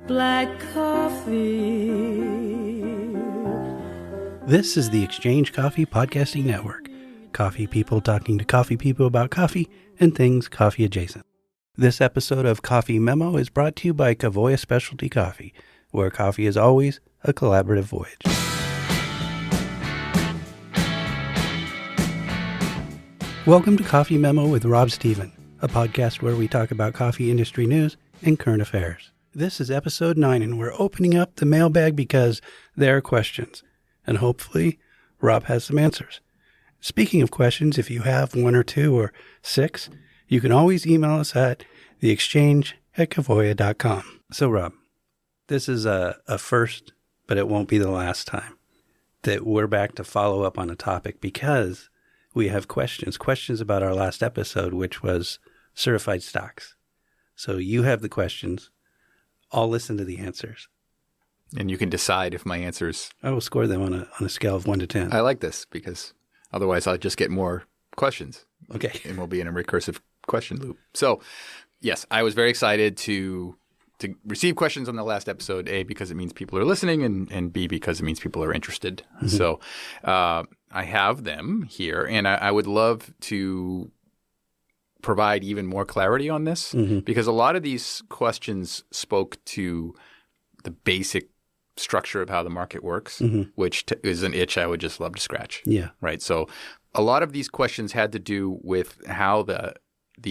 black coffee. This is the Exchange Coffee Podcasting Network. Coffee people talking to coffee people about coffee and things coffee adjacent. This episode of Coffee Memo is brought to you by Kavoya Specialty Coffee, where coffee is always a collaborative voyage. Welcome to Coffee Memo with Rob Stephen, a podcast where we talk about coffee industry news and current affairs. This is episode 9, and we're opening up the mailbag because there are questions. And hopefully, Rob has some answers. Speaking of questions, if you have 1 or 2 or 6, you can always email us at theexchange@kavoya.com. So, Rob, this is a first, but it won't be the last time that we're back to follow up on a topic because we have questions about our last episode, which was certified stocks. So you have the questions. I'll listen to the answers. And you can decide if my answers... I will score them on a scale of 1 to 10. I like this because otherwise I'll just get more questions. Okay. And we'll be in a recursive question loop. So, yes, I was very excited to receive questions on the last episode, A, because it means people are listening, and B, because it means people are interested. Mm-hmm. So I have them here, and I would love to provide even more clarity on this because a lot of these questions spoke to the basic structure of how the market works, which is an itch I would just love to scratch. Yeah. Right. So a lot of these questions had to do with how the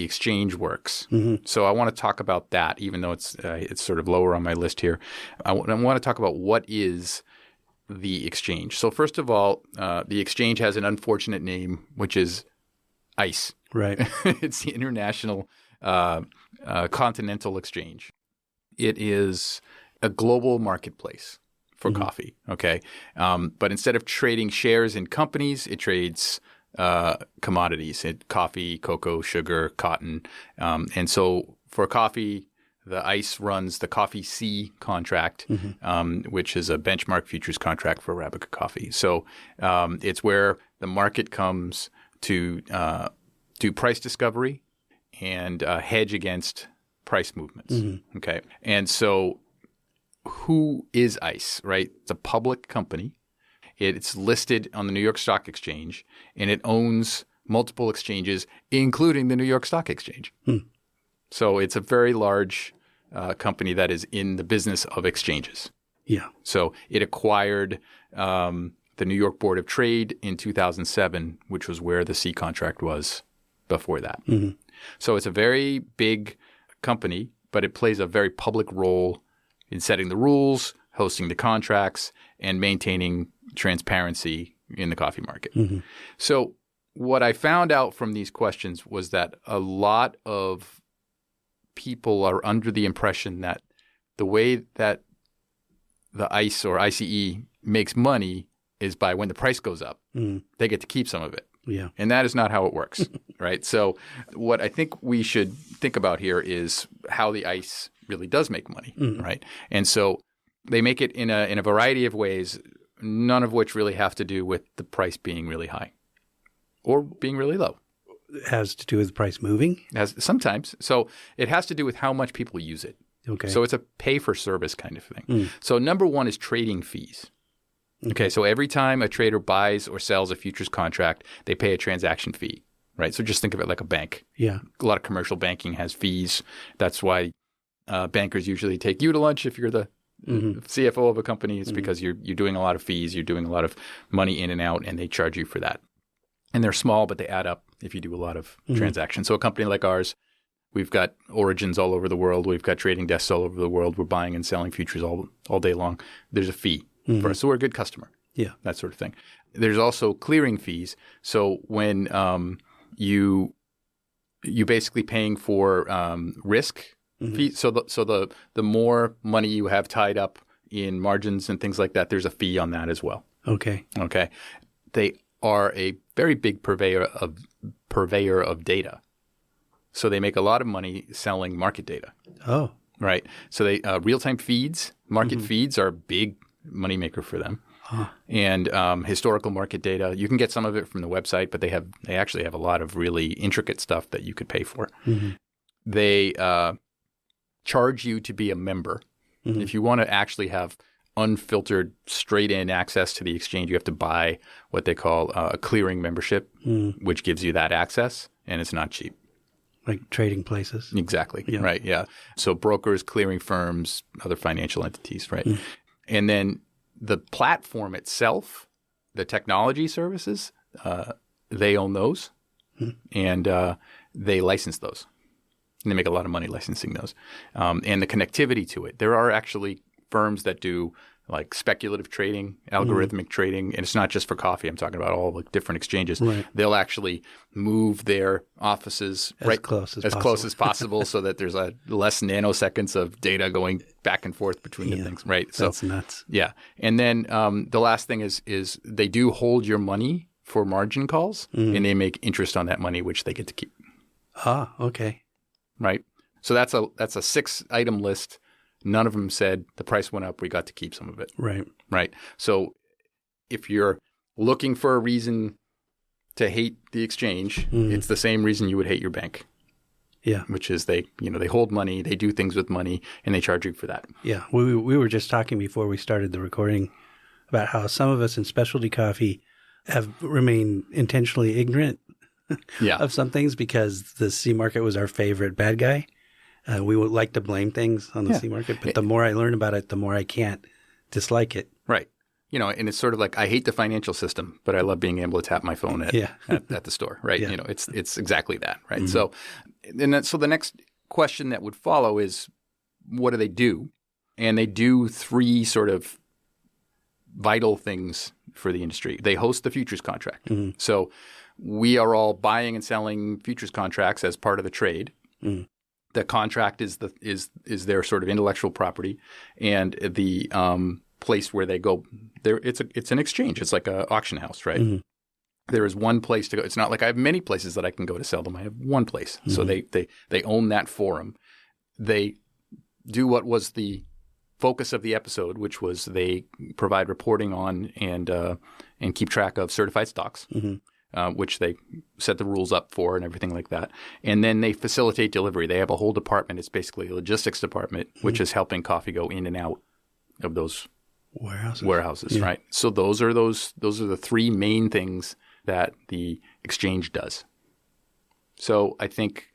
exchange works. So I want to talk about that, even though it's sort of lower on my list here. I want to talk about what is the exchange. So first of all, the exchange has an unfortunate name, which is ICE. Right. It's the International Continental Exchange. It is a global marketplace for coffee, okay? But instead of trading shares in companies, it trades commodities, coffee, cocoa, sugar, cotton. And so for coffee, the ICE runs the Coffee C contract, which is a benchmark futures contract for Arabica coffee. So it's where the market comes to do price discovery and hedge against price movements. Okay. And so who is ICE, right? It's a public company. It's listed on the New York Stock Exchange, and it owns multiple exchanges, including the New York Stock Exchange. So it's a very large company that is in the business of exchanges. Yeah. So it acquired the New York Board of Trade in 2007, which was where the C contract was before that. So it's a very big company, but it plays a very public role in setting the rules, hosting the contracts, and maintaining transparency in the coffee market. So what I found out from these questions was that a lot of people are under the impression that the way that the ICE or ICE makes money is by when the price goes up. They get to keep some of it. Yeah. And that is not how it works, right? So what I think we should think about here is how the ICE really does make money, right? And so they make it in a variety of ways, none of which really have to do with the price being really high or being really low. It has to do with price moving? Sometimes. So it has to do with how much people use it. Okay. So it's a pay-for-service kind of thing. So number one is trading fees. Okay, so every time a trader buys or sells a futures contract, they pay a transaction fee, right? So just think of it like a bank. Yeah. A lot of commercial banking has fees. That's why bankers usually take you to lunch if you're the CFO of a company. It's because you're doing a lot of fees, you're doing a lot of money in and out, and they charge you for that. And they're small, but they add up if you do a lot of transactions. So a company like ours, we've got origins all over the world. We've got trading desks all over the world. We're buying and selling futures all day long. There's a fee for us. So we're a good customer. Yeah. That sort of thing. There's also clearing fees. So when you basically paying for risk fees. So the more money you have tied up in margins and things like that, there's a fee on that as well. Okay. Okay. They are a very big purveyor of data. So they make a lot of money selling market data. Oh. Right. So they real-time feeds, market feeds are a big moneymaker for them. And historical market data. You can get some of it from the website, but they actually have a lot of really intricate stuff that you could pay for. They charge you to be a member. Mm-hmm. If you want to actually have unfiltered, straight-in access to the exchange, you have to buy what they call a clearing membership, which gives you that access, and it's not cheap. Like trading places. Exactly. Yeah. Right. Yeah. So brokers, clearing firms, other financial entities, right? Mm. And then the platform itself, the technology services, they own those, and they license those. And they make a lot of money licensing those. And the connectivity to it. There are actually firms that do like speculative trading, algorithmic trading, and it's not just for coffee. I'm talking about all the different exchanges. Right. They'll actually move their offices as close as possible so that there's less nanoseconds of data going back and forth between the things. Right. That's nuts. Yeah. And then the last thing is they do hold your money for margin calls, and they make interest on that money, which they get to keep. Ah, okay. Right. So that's a 6-item list. None of them said the price went up, we got to keep some of it. Right. Right. So if you're looking for a reason to hate the exchange, it's the same reason you would hate your bank. Yeah. Which is they hold money, they do things with money, and they charge you for that. Yeah. We were just talking before we started the recording about how some of us in specialty coffee have remained intentionally ignorant of some things because the C market was our favorite bad guy. We would like to blame things on the C market, but the more I learn about it, the more I can't dislike it. Right. And it's sort of like I hate the financial system, but I love being able to tap my phone at the store. Right. Yeah. It's exactly that. Right. Mm-hmm. So the next question that would follow is, what do they do? And they do 3 sort of vital things for the industry. They host the futures contract. Mm-hmm. So we are all buying and selling futures contracts as part of the trade. Mm. The contract is their sort of intellectual property, and the place where they go there. It's an exchange. It's like an auction house, right? Mm-hmm. There is one place to go. It's not like I have many places that I can go to sell them. I have one place. Mm-hmm. So they own that forum. They do what was the focus of the episode, which was they provide reporting on and keep track of certified stocks. Mm-hmm. Which they set the rules up for and everything like that. And then they facilitate delivery. They have a whole department. It's basically a logistics department, which is helping coffee go in and out of those warehouses, right? So those are the 3 main things that the exchange does. So I think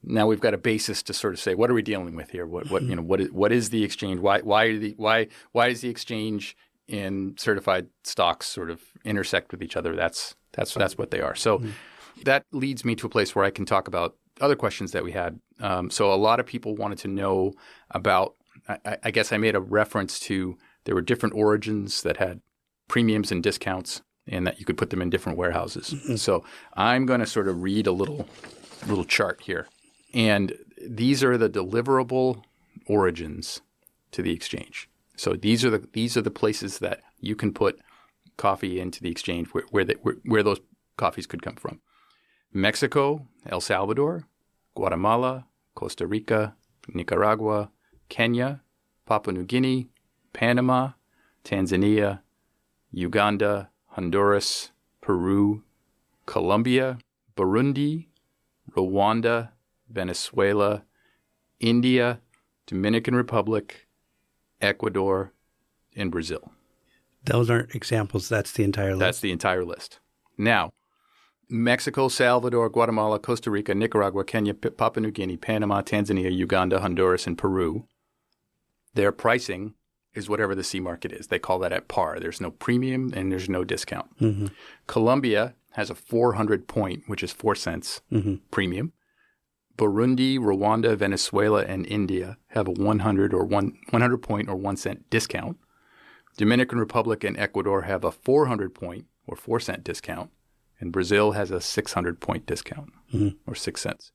now we've got a basis to sort of say, what are we dealing with here? What is the exchange? Why is the exchange and certified stocks sort of intersect with each other? That's what they are. So that leads me to a place where I can talk about other questions that we had. So a lot of people wanted to know about, I guess I made a reference to, there were different origins that had premiums and discounts and that you could put them in different warehouses. Mm-hmm. So I'm going to sort of read a little chart here. And these are the deliverable origins to the exchange. So these are the places that you can put coffee into the exchange where those coffees could come from. Mexico, El Salvador, Guatemala, Costa Rica, Nicaragua, Kenya, Papua New Guinea, Panama, Tanzania, Uganda, Honduras, Peru, Colombia, Burundi, Rwanda, Venezuela, India, Dominican Republic, Ecuador, and Brazil. Those aren't examples. That's the entire list. That's the entire list. Now, Mexico, Salvador, Guatemala, Costa Rica, Nicaragua, Kenya, Papua New Guinea, Panama, Tanzania, Uganda, Honduras, and Peru, their pricing is whatever the C market is. They call that at par. There's no premium and there's no discount. Mm-hmm. Colombia has a 400 point, which is 4 cents premium. Burundi, Rwanda, Venezuela, and India have a 100 point or 1 cent discount. Dominican Republic and Ecuador have a 400 point or 4 cent discount. And Brazil has a 600 point discount or 6 cents.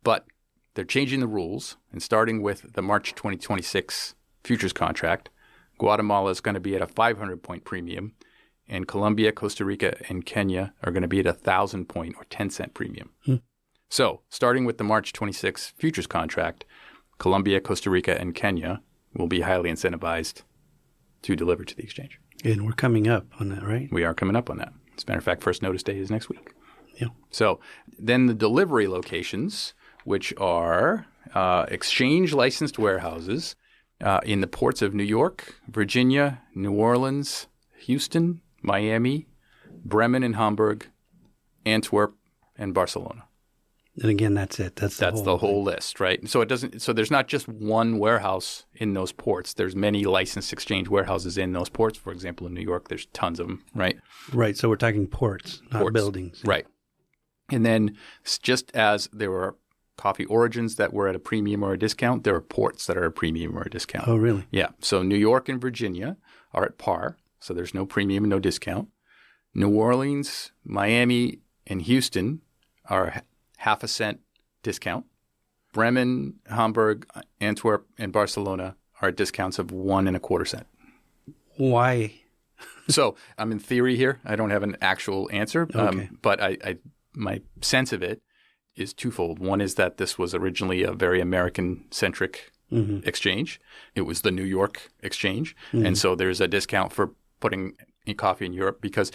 But they're changing the rules. And starting with the March 2026 futures contract, Guatemala is going to be at a 500 point premium. And Colombia, Costa Rica, and Kenya are going to be at a 1,000 point or 10 cent premium. So starting with the March 26 futures contract, Colombia, Costa Rica, and Kenya will be highly incentivized to deliver to the exchange. And we're coming up on that, right? We are coming up on that. As a matter of fact, first notice day is next week. Yeah. So then the delivery locations, which are exchange licensed warehouses in the ports of New York, Virginia, New Orleans, Houston, Miami, Bremen and Hamburg, Antwerp, and Barcelona. And again, that's it. That's the whole list, right? So it doesn't. So there's not just one warehouse in those ports. There's many licensed exchange warehouses in those ports. For example, in New York, there's tons of them, right? Right. So we're talking ports, not buildings. Right. And then just as there were coffee origins that were at a premium or a discount, there are ports that are a premium or a discount. Oh, really? Yeah. So New York and Virginia are at par. So there's no premium and no discount. New Orleans, Miami, and Houston are half a cent discount. Bremen, Hamburg, Antwerp, and Barcelona are at discounts of 1 1/4 cent. Why? So I'm in theory here. I don't have an actual answer, Okay. but my sense of it is twofold. One is that this was originally a very American-centric exchange. It was the New York exchange. And so there's a discount for putting coffee in Europe because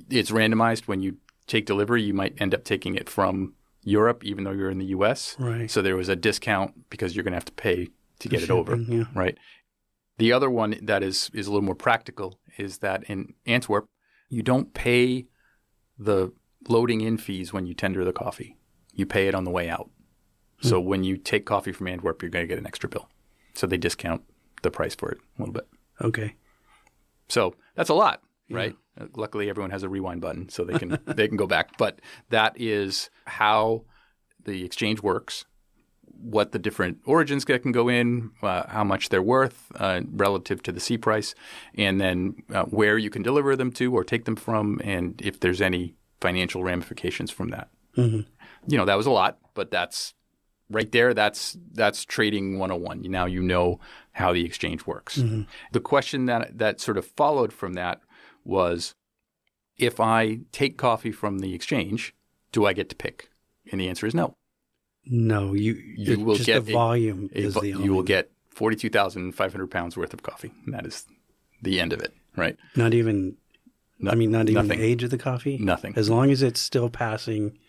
it's randomized. When you take delivery, you might end up taking it from Europe, even though you're in the U.S. Right. So there was a discount because you're going to have to pay to get it over, yeah. right? The other one that is a little more practical is that in Antwerp, you don't pay the loading in fees when you tender the coffee. You pay it on the way out. So when you take coffee from Antwerp, you're going to get an extra bill. So they discount the price for it a little bit. Okay. So that's a lot, right? Luckily, everyone has a rewind button, so they can go back. But that is how the exchange works. What the different origins that can go in, how much they're worth relative to the C price, and then where you can deliver them to or take them from, and if there's any financial ramifications from that. That was a lot, but that's right there. That's trading 101. Now you know how the exchange works. The question that sort of followed from that was, if I take coffee from the exchange, do I get to pick? And the answer is no. No, you will just get the volume you will get 42,500 pounds worth of coffee. And that is the end of it, right? Not even even nothing. the age of the coffee? Nothing. As long as it's still passing,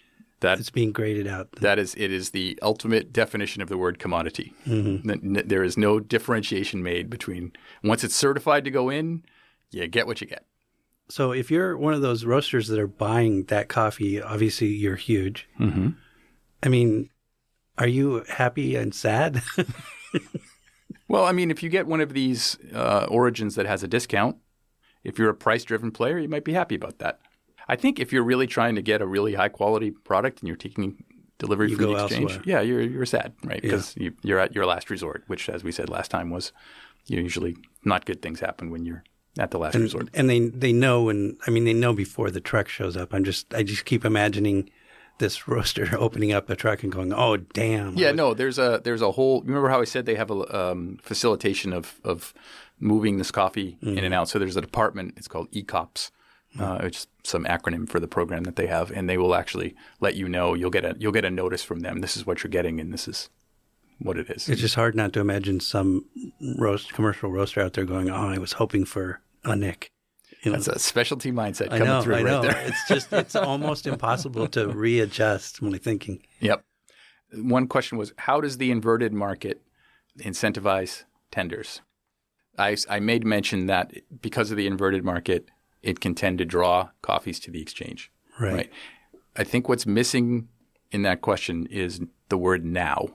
it's being graded out. It is the ultimate definition of the word commodity. There is no differentiation made between once it's certified to go in, you get what you get. So if you're one of those roasters that are buying that coffee, obviously you're huge. I mean, are you happy and sad? Well, I mean, if you get one of these origins that has a discount, if you're a price-driven player, you might be happy about that. I think if you're really trying to get a really high-quality product and you're taking delivery from the exchange, elsewhere. you're sad, right? Because you're at your last resort, which, as we said last time, was usually not good things happen when you're at the last resort. And they know, they know before the truck shows up. I just keep imagining this roaster opening up a truck and going, "Oh, damn!" Yeah, no. There's a whole. Remember how I said they have a facilitation of moving this coffee in and out. So there's a department. It's called ECOPS, which is some acronym for the program that they have, and they will actually let you know. You'll get a notice from them. This is what you're getting, and this is what it is. It's just hard not to imagine some commercial roaster out there going, "Oh, I was hoping for a nick." That's a specialty mindset coming through right there. It's almost impossible to readjust when I'm thinking. Yep. One question was, how does the inverted market incentivize tenders? I made mention that because of the inverted market, it can tend to draw coffees to the exchange. Right. I think what's missing in that question is the word now.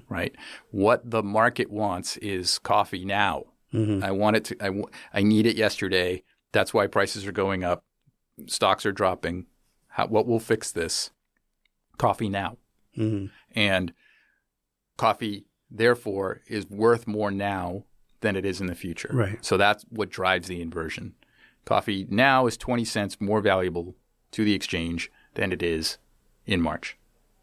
Right. What the market wants is coffee now. I want it to. I need it yesterday. That's why prices are going up. Stocks are dropping. What will fix this? Coffee now. And coffee, therefore, is worth more now than it is in the future. Right. So that's what drives the inversion. Coffee now is 20 cents more valuable to the exchange than it is in March.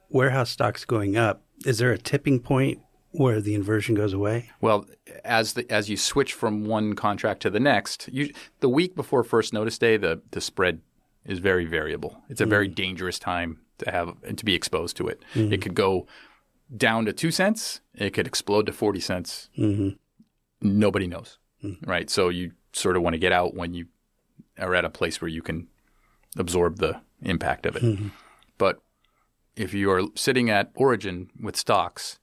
Warehouse stocks going up. Is there a tipping point where the inversion goes away? Well, as you switch from one contract to the next, the week before first notice day, the spread is very variable. It's a very dangerous time to be exposed to it. It could go down to 2 cents. It could explode to 40 cents. Nobody knows, right? So you sort of want to get out when you are at a place where you can absorb the impact of it. But if you are sitting at origin with stocks,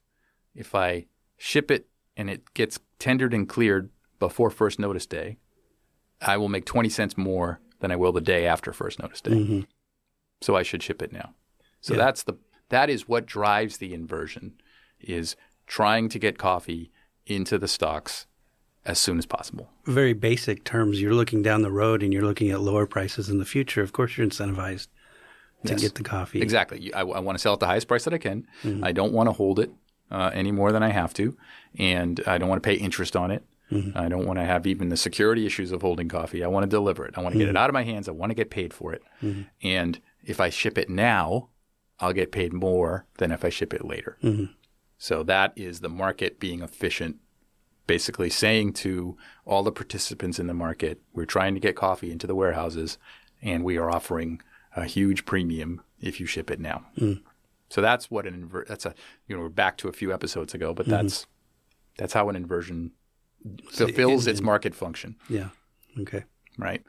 if I ship it and it gets tendered and cleared before first notice day, I will make 20 cents more than I will the day after first notice day. Mm-hmm. So I should ship it now. So that is what drives the inversion, is trying to get coffee into the stocks as soon as possible. Very basic terms. You're looking down the road and you're looking at lower prices in the future. Of course, you're incentivized to get the coffee. Exactly. I want to sell at the highest price that I can. Mm-hmm. I don't want to hold it any more than I have to, and I don't want to pay interest on it. Mm-hmm. I don't want to have even the security issues of holding coffee. I want to deliver it. I want to get it out of my hands. I want to get paid for it. Mm-hmm. And if I ship it now, I'll get paid more than if I ship it later. Mm-hmm. So that is the market being efficient, basically saying to all the participants in the market, we're trying to get coffee into the warehouses, and we are offering a huge premium if you ship it now. Mm. So that's what we're back to a few episodes ago, but that's how an inversion fulfills its market function. Yeah. Okay. Right.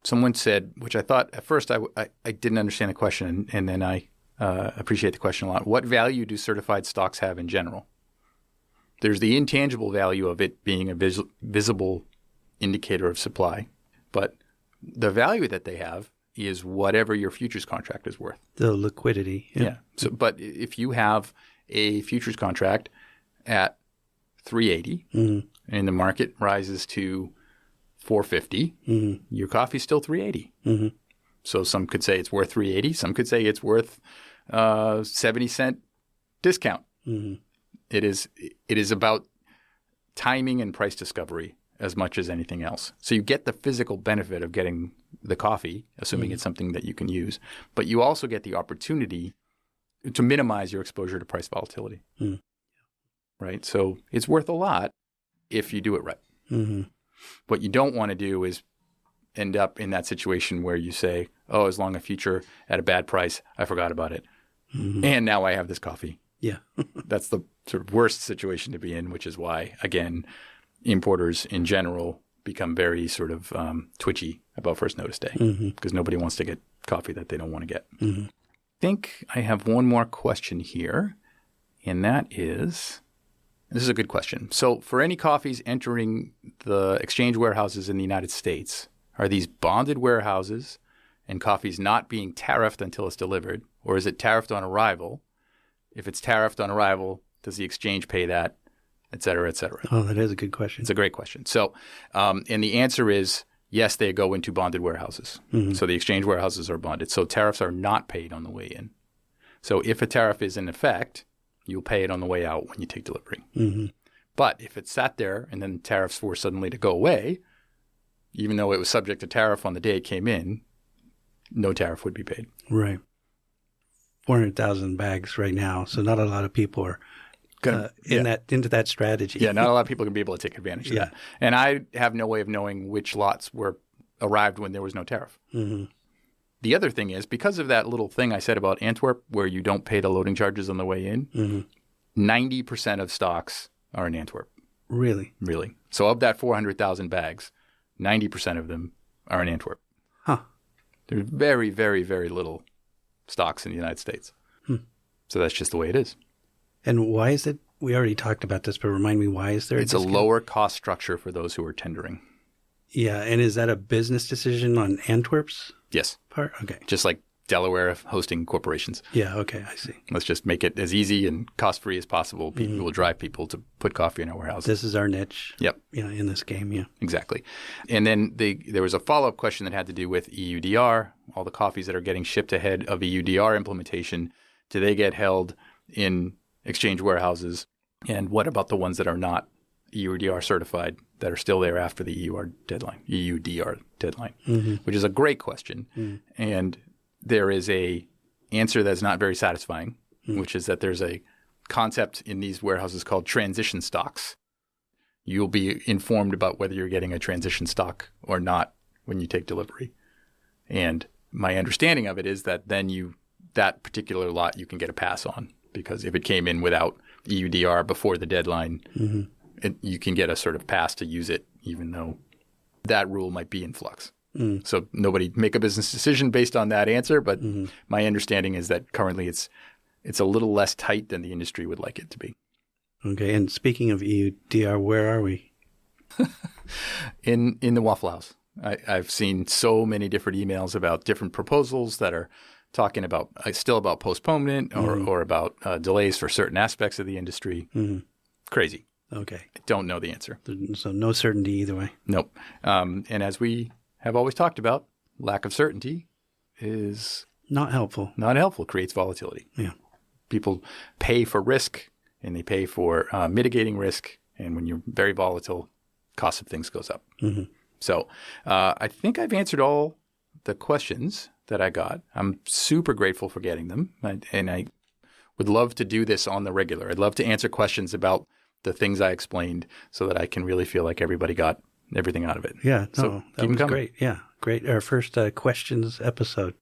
Someone said, which I thought at first I didn't understand the question, and then I appreciate the question a lot. What value do certified stocks have in general? There's the intangible value of it being a visible indicator of supply, but the value that they have is whatever your futures contract is worth. The liquidity. Yeah. So, but if you have a futures contract at 380 and the market rises to 450, your coffee's still 380. Mm-hmm. So some could say it's worth 380. Some could say it's worth 70-cent discount. Mm-hmm. It is about timing and price discovery as much as anything else. So you get the physical benefit of getting the coffee, assuming it's something that you can use, but you also get the opportunity to minimize your exposure to price volatility. Mm. Right? So it's worth a lot if you do it right. Mm-hmm. What you don't want to do is end up in that situation where you say, oh, as long as future at a bad price, I forgot about it. Mm-hmm. And now I have this coffee. Yeah. That's the sort of worst situation to be in, which is why, again, importers in general become very sort of twitchy about first notice day because nobody wants to get coffee that they don't want to get. Mm-hmm. I think I have one more question here, and that is – this is a good question. So for any coffees entering the exchange warehouses in the United States, are these bonded warehouses and coffees not being tariffed until it's delivered, or is it tariffed on arrival? If it's tariffed on arrival, does the exchange pay that, et cetera, et cetera? Oh, that is a good question. It's a great question. So, and the answer is yes, they go into bonded warehouses. Mm-hmm. So the exchange warehouses are bonded. So tariffs are not paid on the way in. So if a tariff is in effect, you'll pay it on the way out when you take delivery. Mm-hmm. But if it sat there and then tariffs were suddenly to go away, even though it was subject to tariff on the day it came in, no tariff would be paid. Right. 400,000 bags right now, so not a lot of people are into that strategy. Yeah, not a lot of people can be able to take advantage of that. And I have no way of knowing which lots arrived when there was no tariff. Mm-hmm. The other thing is, because of that little thing I said about Antwerp, where you don't pay the loading charges on the way in, 90% of stocks are in Antwerp. Really? Really. So of that 400,000 bags, 90% of them are in Antwerp. Huh. There's very, very, very little stocks in the United States. So that's just the way it is. And why is it? We already talked about this, but remind me, why is there It's a lower cost structure for those who are tendering. Yeah. And is that a business decision on Antwerp's Yes. part? Okay. Just like Delaware hosting corporations. Yeah. Okay. I see. Let's just make it as easy and cost-free as possible. People will drive people to put coffee in our warehouses. This is our niche. Yep. In this game. Yeah. Exactly. And then there was a follow-up question that had to do with EUDR. All the coffees that are getting shipped ahead of EUDR implementation, do they get held in exchange warehouses? And what about the ones that are not EUDR certified that are still there after the EUDR deadline, which is a great question. And there is a answer that's not very satisfying, which is that there's a concept in these warehouses called transition stocks. You'll be informed about whether you're getting a transition stock or not when you take delivery. And my understanding of it is that then that particular lot you can get a pass on, because if it came in without EUDR before the deadline, you can get a sort of pass to use it, even though that rule might be in flux. So nobody make a business decision based on that answer, but my understanding is that currently it's a little less tight than the industry would like it to be. Okay. And speaking of EUDR, where are we? In the Waffle House. I've seen so many different emails about different proposals that are talking about still about postponement or about delays for certain aspects of the industry. Mm-hmm. Crazy. Okay. I don't know the answer. So no certainty either way. Nope. And as we have always talked about, lack of certainty is not helpful. Not helpful. Creates volatility. Yeah. People pay for risk and they pay for mitigating risk. And when you're very volatile, cost of things goes up. Mm-hmm. So I think I've answered all the questions that I got. I'm super grateful for getting them. And I would love to do this on the regular. I'd love to answer questions about the things I explained so that I can really feel like everybody got everything out of it. Yeah. So that was great. Yeah. Great. Our first questions episode.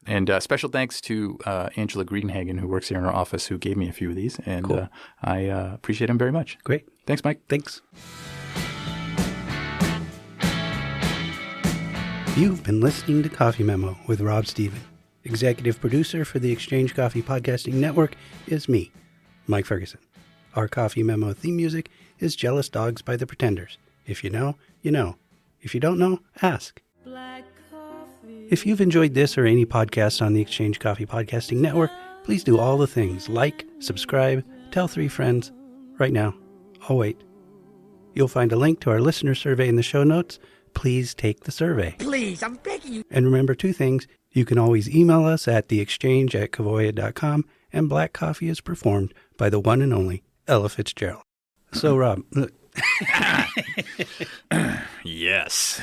And special thanks to Angela Greenhagen, who works here in our office, who gave me a few of these. And cool. I appreciate him very much. Great. Thanks, Mike. Thanks. You've been listening to Coffee Memo with Rob Stephen. Executive producer for the Exchange Coffee Podcasting Network is me, Mike Ferguson. Our Coffee Memo theme music is Jealous Dogs by the Pretenders. If you know, you know. If you don't know, ask. If you've enjoyed this or any podcast on the Exchange Coffee Podcasting Network, please do all the things like, subscribe, tell 3 friends. Right now, I'll wait. You'll find a link to our listener survey in the show notes. Please take the survey. Please, I'm begging you. And remember 2 things. You can always email us at theexchange@kavoya.com, and Black Coffee is performed by the one and only Ella Fitzgerald. So, Rob. Yes.